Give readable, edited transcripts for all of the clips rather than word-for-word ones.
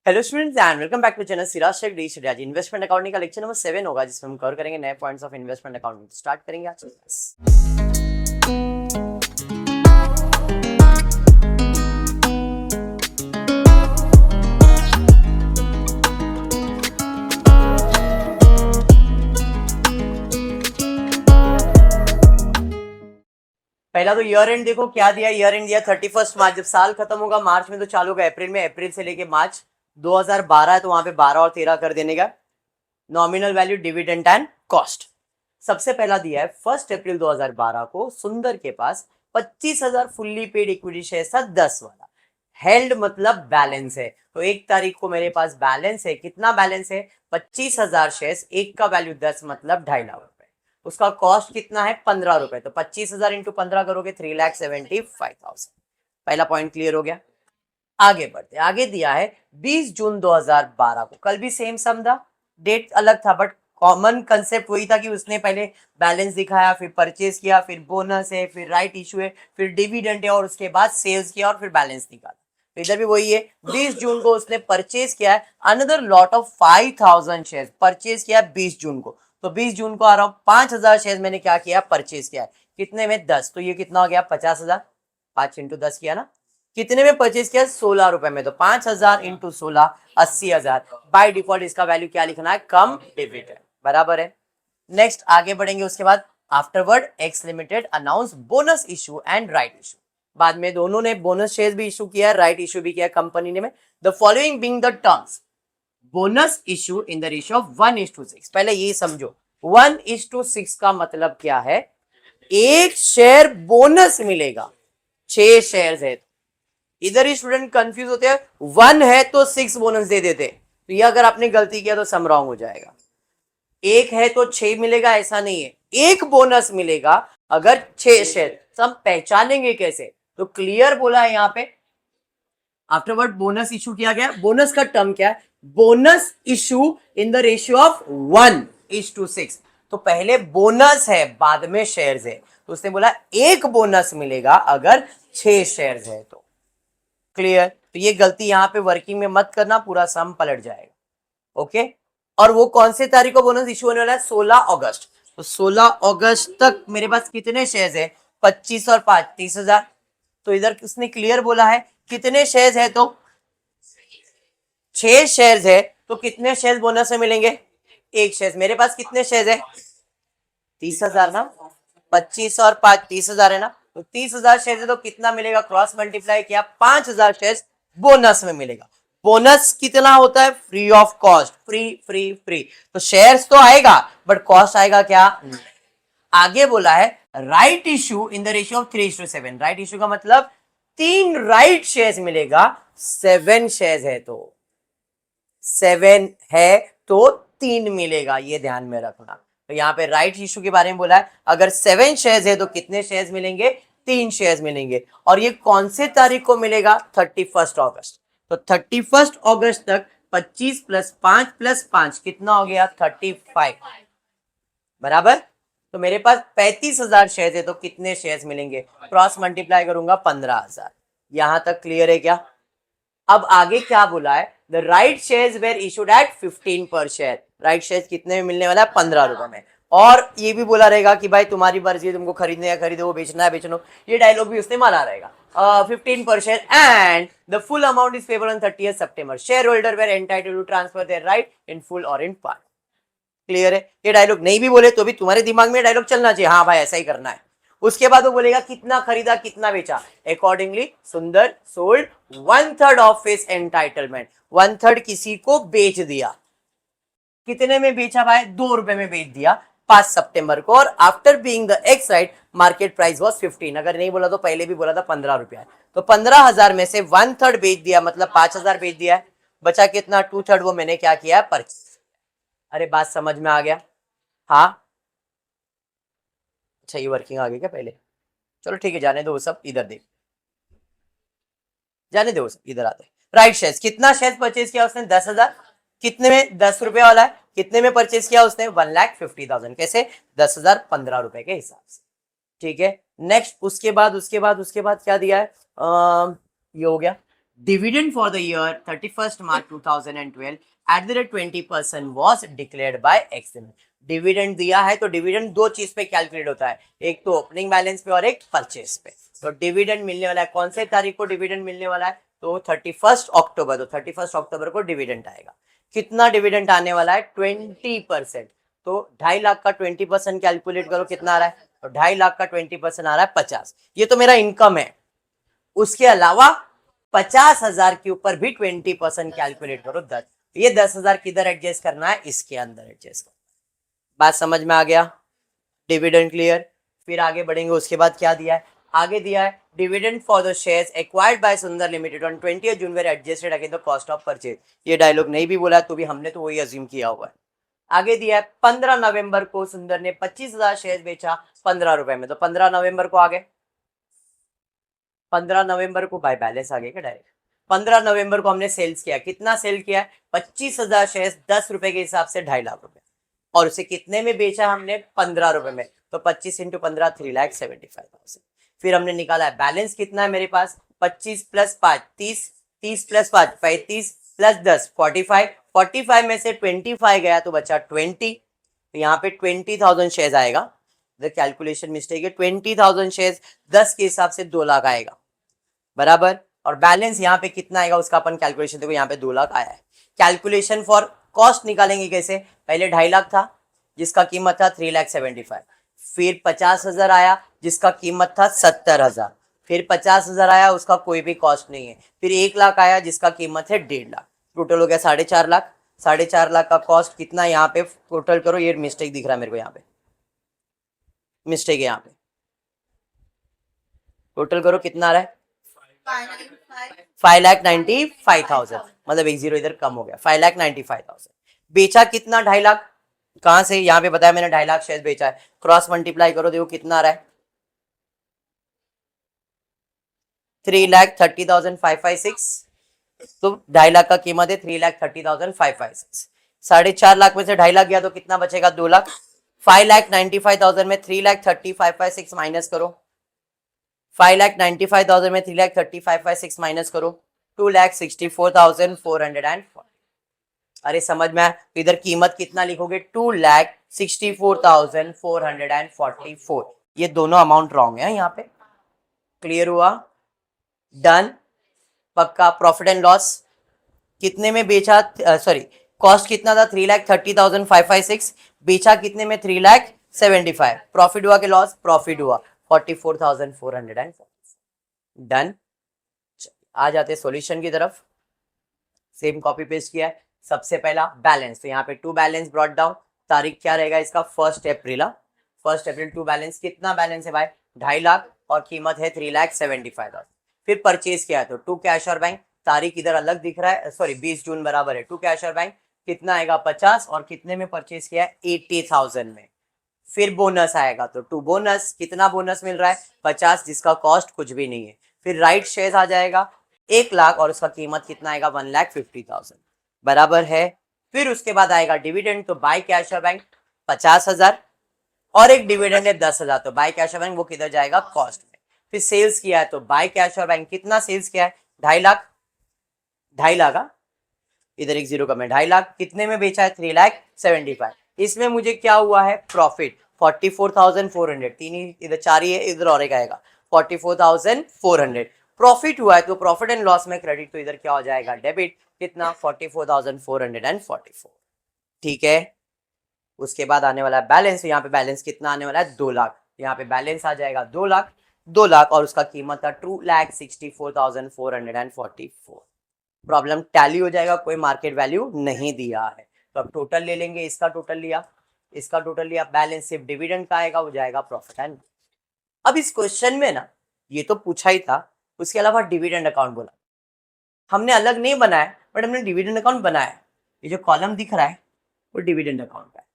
Hello students and welcome back to channel Siraj Shaikh the study. आज investment accounting का lecture number 7 होगा जिसमें हम कवर करेंगे नए points of investment accounting. Start करेंगे आज क्लास। पहला तो ईयर एंड देखो क्या दिया। ईयर एंड दिया 31 मार्च। जब साल खत्म होगा मार्च में तो चालू होगा अप्रैल में। अप्रैल से लेके मार्च 2012 है तो वहां पे 12 और 13 कर देने का। Nominal value, dividend and cost. सबसे पहला दिया है 1 अप्रैल 2012 को सुंदर के पास 25,000 फुल्ली पेड इक्विटी शेयर था 10 वाला। हेल्ड मतलब बैलेंस है, तो 1 तारीख को मेरे पास बैलेंस है। कितना बैलेंस है? 25,000 शेयर, एक का वैल्यू 10 मतलब 2.5 लाख रुपए। उसका कॉस्ट कितना है? 15 रुपए। तो 25,000 इंटू 15 करोगे 3,75,000। पहला पॉइंट क्लियर हो गया। आगे बढ़ते, आगे दिया है 20 जून 2012 को। कल भी सेम सम था, डेट अलग था बट कॉमन कंसेप्ट वही था कि उसने पहले बैलेंस दिखाया, फिर परचेज किया, फिर बोनस है, फिर राइट इशू है, फिर डिविडेंड है और उसके बाद सेल्स किया और फिर बैलेंस निकाला। तो इधर भी वही है। 20 जून को उसने परचेज किया है another lot of 5,000 share. Purchase किया 20 जून को, तो 20 जून को आ रहा हूं 5,000 शेयर मैंने क्या किया? परचेज किया है। कितने में? 10। तो ये कितना हो गया? 50,000। 5 इंटू 10 किया ना। कितने में परचेज किया? 16 रुपए में। तो 5,000 इंटू 16 80,000। बाय डिफॉल्ट इसका वैल्यू क्या लिखना है? कम डिविडेंड। बराबर है। नेक्स्ट आगे बढ़ेंगे। उसके बाद afterward x limited announce bonus issue and right issue. बाद में दोनों ने बोनस शेयर भी इशू किया, राइट इशू भी किया कंपनी ने में। The following being the terms bonus issue in the ratio of 1:6। पहले ये समझो 1:6 का मतलब क्या है? एक शेयर बोनस मिलेगा। 6 शेयर है। इधर ही स्टूडेंट कंफ्यूज होते हैं, 1 है तो 6 बोनस दे देते। तो ये अगर आपने गलती किया तो सम रॉन्ग हो जाएगा। 1 है तो 6 मिलेगा ऐसा नहीं है, एक बोनस मिलेगा अगर 6 शेयर। हम पहचानेंगे कैसे? तो क्लियर बोला है यहाँ पे। आफ्टरवर्ड बोनस इशू किया गया। बोनस का टर्म क्या है? Bonus issue in the ratio of 1:6। तो पहले बोनस है बाद में शेयर्स है, तो उसने बोला एक बोनस मिलेगा अगर 6 शेयर्स है तो। क्लियर? तो ये गलती यहाँ पे वर्किंग में मत करना, पूरा सम पलट जाएगा। ओके। और वो कौन से तारीख को बोनस इशू होने वाला है? 16 अगस्त। तो 16 अगस्त तक मेरे पास कितने शेयर्स है? 25 और 5 30,000। तो इधर उसने क्लियर बोला है कितने शेयर्स है? तो 6 शेयर्स है। तो कितने शेयर्स बोनस में मिलेंगे? 1 शेयर। मेरे पास कितने शेयर्स है? 30,000 ना। 25 और 5 30,000 है ना। तो 30,000 शेयर है तो कितना मिलेगा? क्रॉस मल्टीप्लाई किया 5,000 शेयर बोनस में मिलेगा। बोनस कितना होता है? Free of cost. Free free free. तो शेयर्स तो आएगा बट कॉस्ट आएगा क्या? आगे बोला है right issue in the ratio of 3:7। Right issue का मतलब 3 राइट शेयर्स मिलेगा। 7 शेयर्स है तो 7 है तो 3 मिलेगा, ये ध्यान में रखना। तो यहाँ पे राइट इशू के बारे में बोला है अगर 7 शेयर्स है तो कितने शेयर्स मिलेंगे? 3 शेयर्स मिलेंगे। और ये कौन से तारीख को मिलेगा? 31 अगस्त। तो 31 अगस्त तक 25 + 5 + 5 कितना हो गया? 35। बराबर। तो मेरे पास 35,000 शेयर्स है तो कितने शेयर्स मिलेंगे? क्रॉस मल्टीप्लाई करूंगा 15,000। यहां तक क्लियर है क्या? अब आगे क्या बोला है? The right shares were issued at 15 पर शेयर। राइट शेयर्स कितने में मिलने वाला है? 15 रुपए में। और ये भी बोला रहेगा कि भाई तुम्हारी मर्जी है, तुमको खरीदने या खरीदो, वो बेचना है बेचनो। ये डायलॉग भी उसने मारा रहेगा। 15 पर share and the full amount is payable on 30 सितंबर। Shareholder were entitled to transfer their right in full और इन पार्ट। क्लियर है? ये डायलॉग नहीं भी बोले तो भी तुम्हारे दिमाग में डायलॉग चलना चाहिए, हाँ भाई ऐसा ही करना है। उसके बाद वो बोलेगा कितना खरीदा कितना बेचा। अकॉर्डिंगली सुंदर सोल्ड 1/3 ऑफ हिज एंटाइटलमेंट। 1/3 किसी को बेच दिया। कितने में बेचा भाई? 2 रुपए में बेच दिया 5 सितंबर को। और after being the x right market price was 15। अगर नहीं बोला तो पहले भी बोला था 15 रुपया है। तो 15,000 में से 1/3 बेच दिया मतलब 5,000 बेच दिया है। बचा कितना? 2/3 वो मैंने क्या किया? परचेज। अरे बात समझ में आ गया? हाँ। अच्छा ये वर्किंग आ गई क्या पहले? चलो ठीक है, जाने दो वो सब। इधर देख, जाने दो वो सब, इधर आते। राइट शेयर्स, कितना शेयर परचेज किया उसने? 10,000। कितने में? 10 रुपए वाला है। कितने में परचेज किया उसने? 1,50,000। कैसे? 10,000 15 रुपए के हिसाब से। ठीक है। नेक्स्ट उसके बाद क्या दिया है? ये हो गया। Dividend for the year 31st March 2012 at the rate 20% was declared by Excellent. Dividend दिया है तो डिविडेंड दो चीज पे कैलकुलेट होता है, एक तो ओपनिंग बैलेंस पे और एक परचेस पे। तो डिविडेंड मिलने वाला है कौन से तारीख को डिविडेंड मिलने वाला है, तो 31 अक्टूबर। तो 31 अक्टूबर को डिविडेंड आएगा। कितना डिविडेंड आने वाला है, 20%। तो 2.5 लाख का 20% कैलकुलेट करो कितना आ रहा है, तो 2.5 लाख का 20% आ रहा है 50। ये तो मेरा इनकम है। उसके अलावा 50,000 के ऊपर भी 20% कैलकुलेट करो 10। ये 10,000 किधर एडजस्ट करना है, इसके अंदर एडजस्ट करना। बात समझ में आ गया, डिविडेंड क्लियर। फिर आगे बढ़ेंगे, उसके बाद क्या दिया है, आगे दिया है dividend for the shares acquired by Sundar limited on 20 June were adjusted against the cost of purchase. ये डायलॉग नहीं भी बोला तो भी हमने तो वही अज्यूम किया हुआ है। आगे दिया है 15 नवंबर को सुंदर ने 25,000 शेयर बेचा 15 रुपए में। तो 15 नवंबर को आगे, 15 नवंबर को बाय बैलेंस आ गया क्या डायरेक्ट। 15 नवंबर को हमने सेल्स किया, कितना सेल किया, 25,000 शेयर 10 रुपए के हिसाब से 2.5 लाख रुपए। और उसे कितने में बेचा हमने, 15 रुपए में। तो 25 इंटू 15 3,75,000। फिर हमने निकाला है बैलेंस कितना है मेरे पास, 25 प्लस 5 30, 30 प्लस 5 35 प्लस 10 45, 45 में से 25 गया तो बचा 20। तो यहाँ पे 20,000 शेयर आएगा। कैलकुलेशन मिस्टेक है, 20,000 शेयर 10 के हिसाब से 2 लाख आएगा बराबर। और बैलेंस यहाँ पे कितना आएगा उसका अपन कैलकुलेशन देखो, यहाँ पे 2 लाख आया है। कैलकुलेशन फॉर कॉस्ट निकालेंगे कैसे, पहले 2.5 लाख था जिसका कीमत था 3,75,000, फिर 50,000 आया जिसका कीमत था 70,000, फिर 50,000 आया उसका कोई भी कॉस्ट नहीं है, फिर 1 लाख आया जिसका कीमत है 1.5 लाख। टोटल हो गया 4.5 लाख। 4.5 लाख का कॉस्ट कितना, यहाँ पे टोटल करो, ये मिस्टेक दिख रहा है मेरे को, यहाँ पे मिस्टेक है, यहाँ पे टोटल करो कितना आ रहा है, 5,95,000, मतलब एक जीरो इधर कम हो गया, 5,95,000। बेचा कितना, 2.5 लाख। कहां से, यहाँ पे बताया मैंने 2.5 लाख शेयर बेचा है। क्रॉस मल्टीप्लाई करो देखो कितना आ रहा है, 3,30,556। तो 2.5 लाख का कीमत है 3,30,556। 4.5 लाख में से 2.5 लाख गया तो कितना बचेगा, 2 लाख। 5,95,000 में 3,30,556 माइनस करो, 5,95,000 में 3,30,556 माइनस करो, 2,64,440। अरे समझ में आया, तो इधर कीमत कितना लिखोगे, 2,64,444। ये दोनों अमाउंट रॉन्ग है यहाँ पे। क्लियर हुआ, डन, पक्का। प्रॉफिट एंड लॉस कितने में बेचा, सॉरी कॉस्ट कितना था, 3,30,556, बेचा कितने में, 3,75,000। प्रॉफिट हुआ कि लॉस, प्रॉफिट हुआ 44,440। डन। आ जाते सॉल्यूशन की तरफ, सेम कॉपी पेस्ट किया है। सबसे पहला बैलेंस, तो यहाँ पे 2 बैलेंस ब्रॉट डाउन। तारीख क्या रहेगा इसका, 1 अप्रैल। 1 अप्रैल 2 बैलेंस, कितना बैलेंस है भाई, 2.5 लाख और कीमत है 3,75,000। फिर परचेज किया है तो 2 कैश और बैंक, तारीख इधर अलग दिख रहा है, सॉरी 20 जून बराबर है 2 कैश और बैंक, कितना आएगा 50, और कितने में परचेज किया है, 80,000 में। फिर बोनस आएगा तो 2 बोनस, कितना बोनस मिल रहा है, 50, जिसका कॉस्ट कुछ भी नहीं है। फिर राइट शेयर आ जाएगा 1 लाख और उसका कीमत कितना आएगा, 1,50,000 बराबर है। फिर उसके बाद आएगा डिविडेंड, तो बाय कैश और बैंक 50,000 और एक डिविडेंड है 10,000, तो बाय कैश और बैंक वो किधर जाएगा, कॉस्ट में। फिर सेल्स किया है तो बाय कैश और बैंक कितना सेल्स किया है, 2.5 लाख, 2.5 लाख, इधर एक जीरो कम है, 2.5 लाख। कितने में बेचा है, 3,75,000। इसमें मुझे क्या हुआ है, प्रॉफिट 44,400, तीन ही इधर, 4 ही है, इधर और एक आएगा 44,400 प्रॉफिट हुआ है। तो प्रॉफिट एंड लॉस में क्रेडिट, तो इधर क्या हो जाएगा, डेबिट, कितना 44,444। ठीक है। उसके बाद आने वाला है बैलेंस, यहाँ पे बैलेंस कितना आने वाला है, 2 लाख। यहाँ पे बैलेंस आ जाएगा 2 लाख, 2 लाख और उसका कीमत था 2,64,444। प्रॉब्लम टैली हो जाएगा, कोई मार्केट वैल्यू नहीं दिया है। तो अब टोटल ले लेंगे, इसका टोटल लिया, इसका टोटल लिया, बैलेंस सिर्फ डिविडेंड का आएगा, वो जाएगा प्रॉफिट एंड। अब इस क्वेश्चन में ना ये तो पूछा ही था, उसके अलावा डिविडेंड अकाउंट बोला, हमने अलग नहीं बनाया बट हमने डिविडेंड अकाउंट बनाया। ये जो कॉलम दिख रहा है वो डिविडेंड अकाउंट का है।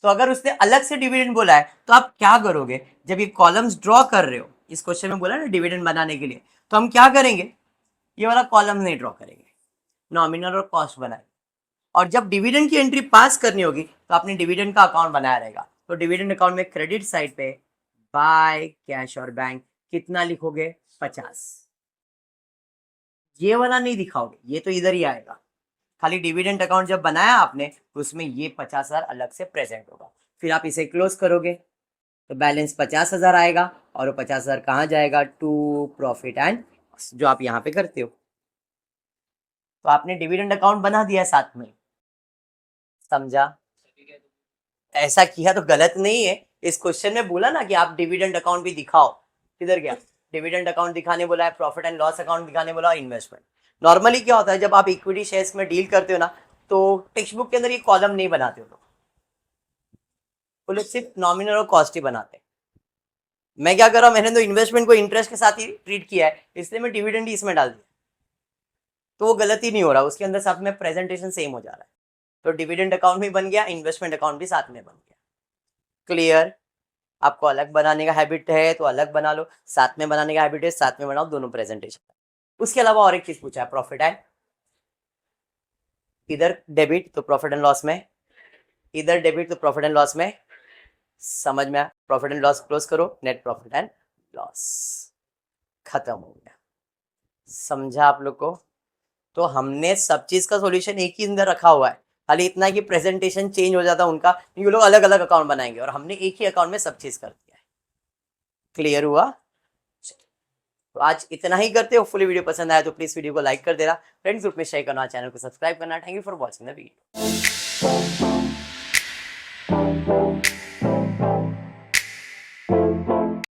तो अगर उसने अलग से डिविडेंड बोला है तो आप क्या करोगे, जब ये कॉलम्स ड्रॉ कर रहे हो, इस क्वेश्चन में बोला ना डिविडेंड बनाने के लिए, तो हम क्या करेंगे, ये वाला कॉलम नहीं ड्रॉ करेंगे, नॉमिनल और कॉस्ट बनाएंगे। और जब डिविडेंड की एंट्री पास करनी होगी तो आपने डिविडेंड का अकाउंट बनाया रहेगा। तो डिविडेंड अकाउंट में क्रेडिट साइड पे बाय कैश और बैंक कितना लिखोगे, 50। ये वाला नहीं दिखाओगे, ये तो इधर ही आएगा। खाली डिविडेंड अकाउंट जब बनाया आपने तो उसमें ये 50,000 अलग से प्रेजेंट होगा। फिर आप इसे क्लोज करोगे तो बैलेंस 50,000 आएगा और वो 50,000 कहाँ जाएगा? टू प्रॉफिट एंड जो आप यहाँ पे करते हो। तो आपने डिविडेंड अकाउंट बना दिया साथ में, समझा? ऐसा किया तो गलत नहीं है। इस क्वेश्चन में बोला ना कि आप डिविडेंड अकाउंट भी दिखाओ, किधर गया? डिविडेंड अकाउंट दिखाने बोला है, प्रॉफिट एंड लॉस अकाउंट दिखाने बोला, इन्वेस्टमेंट। नॉर्मली क्या होता है जब आप इक्विटी शेयर्स में डील करते हो ना, तो टेक्स्ट बुक के अंदर ये कॉलम नहीं बनाते हो लोग, वो लोग सिर्फ नॉमिनल और कॉस्ट ही बनाते हैं। मैं क्या कर रहा हूँ, मैंने तो इन्वेस्टमेंट को इंटरेस्ट के साथ ही ट्रीट किया है, इसलिए मैं डिविडेंड ही इसमें डाल दिया, तो वो गलती नहीं हो रहा, उसके अंदर साथ में प्रेजेंटेशन सेम हो जा रहा है। तो डिविडेंड अकाउंट भी बन गया, इन्वेस्टमेंट अकाउंट भी साथ में बन गया। क्लियर? आपको अलग बनाने का हैबिट है तो अलग बना लो, साथ में बनाने का हैबिट है साथ में बनाओ, दोनों प्रेजेंटेशन। उसके अलावा और एक चीज पूछा है, प्रॉफिट एंड, इधर डेबिट तो प्रॉफिट एंड लॉस में, इधर डेबिट तो प्रॉफिट एंड लॉस में। समझ में आया? प्रॉफिट एंड लॉस क्लोज करो, नेट प्रॉफिट एंड लॉस, खत्म हो गया। समझा आप लोग को? तो हमने सब चीज का सॉल्यूशन एक ही अंदर रखा हुआ है, खाली इतना कि प्रेजेंटेशन चेंज हो जाता उनका, ये लोग अलग अलग अकाउंट बनाएंगे और हमने एक ही अकाउंट में सब चीज कर दिया है। क्लियर हुआ? तो आज इतना ही करते हो। फुली वीडियो पसंद आया तो प्लीज वीडियो को लाइक कर देना, फ्रेंड्स ग्रुप में शेयर करना, चैनल को सब्सक्राइब करना। Thank you for watching the video.